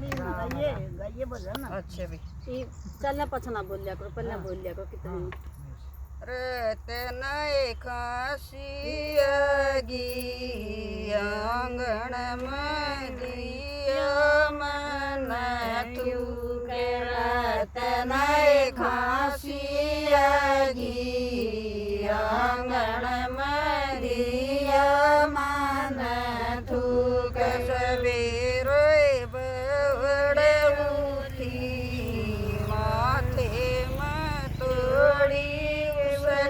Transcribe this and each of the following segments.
गाइए बोल ना। अच्छा भी चलना पछना बोल लिया करो, पहले बोल लिया करो कितनी रतन खासियागी आंगण में दिया मन तू के रतन खासियागी आंगण में दिया मन तू के सवेरे बवड़े उठी माथे में तोड़ी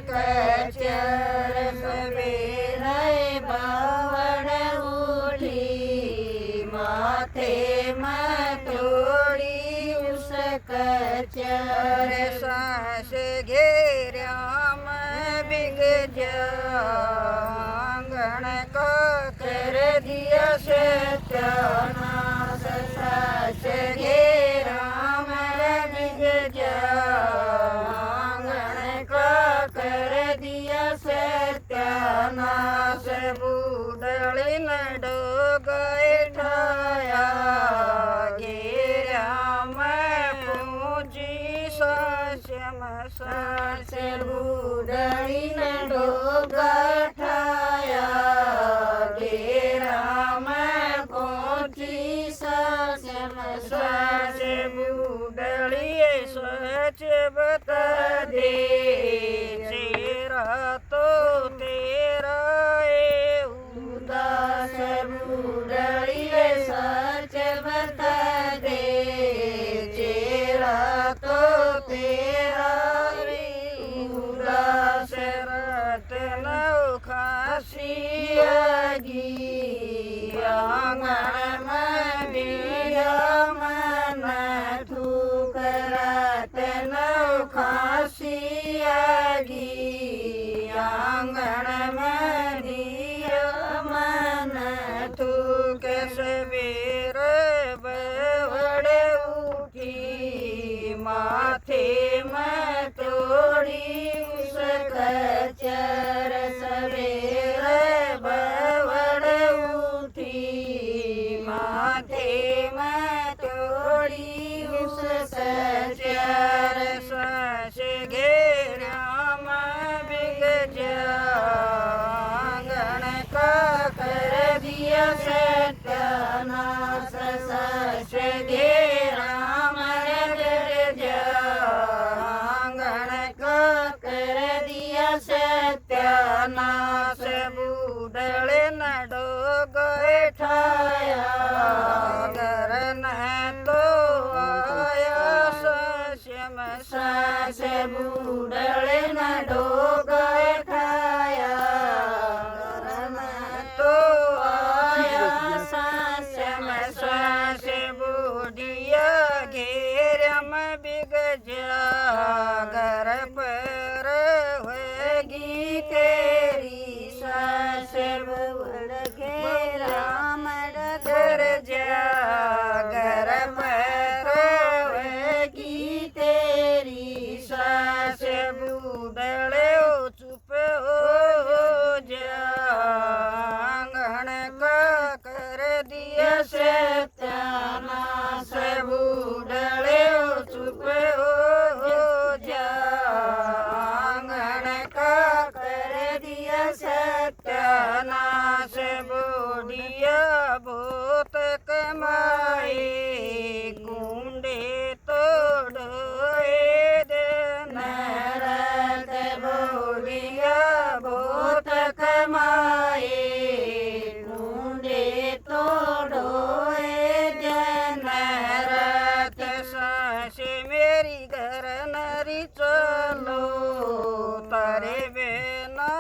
कचर सवेरे बावड़ उठी माथे में तोड़ी उस कचर सांस घेरा में बिग जांगण को कर दिया सत्यानाश सांस घेरा में बिग जांगण को कर दिया सत्यानाश बूढ़ी न डोगे ठाया घेरा में पूजी साश्यम सास बूढ़ी न डोगा ठाया घेरा में पूजी साश्यम सास बूढ़ी सच बता दे तेरा तो तेरा उदास बूढ़ी सच बता दे तेरा तो तेरा उदास रतन खासियागी आंगण में दिया मन थूक रतन खासियागी आंगण में दिया मन थूक सवेर बवड़े उठी माथे में तोड़ी उस कचर सवेर बवड़े उठी माथे में तोड़ी उस कचर सांस घेरा में बिग जांगण का कर दिया सत्यानाश सांस घेरा में बिग जांगण का कर दिया सत्यानाश बूढ़े न डोगे ठाया गरन तो आया श्याम सास बूढ़े न डोगे ठाया गरन तो आया श्याम सास बूढ़िया घेरा में बिग जा घर पर होगी तेरी सास बूढ़ घेरा में घर जा घर पर होगी तेरी सास बूढ़े चुप हो जांगण का कर दिया सत्यानाश बूढ़े चुप हो जांगण का कर दिया सत्यानाश बूढ़िया बहुत कमाए कुंडे तोड़ोए दिन रात बूढ़िया बहुत कमाए कुंडे तोड़ोए दिन रात सांस मेरी घर नरी चलो तारे बिना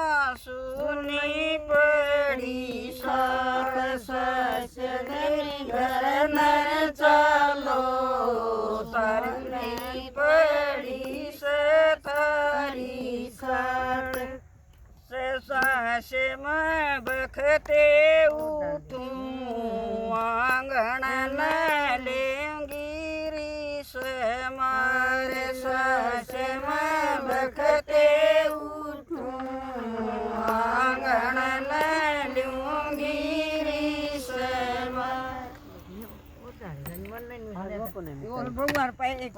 सुनी पड़ी सार सांस मेरी घर नर चलो तारे पड़ी से थारी सार से सांस में बखते उठूं आंगण न लेंगी रिस मारे सांस में बखते उठूं आंगण न लूंगी रिस ਉਹ ਬਹੂਆਂ ਰੁਪਏ ਇੱਕ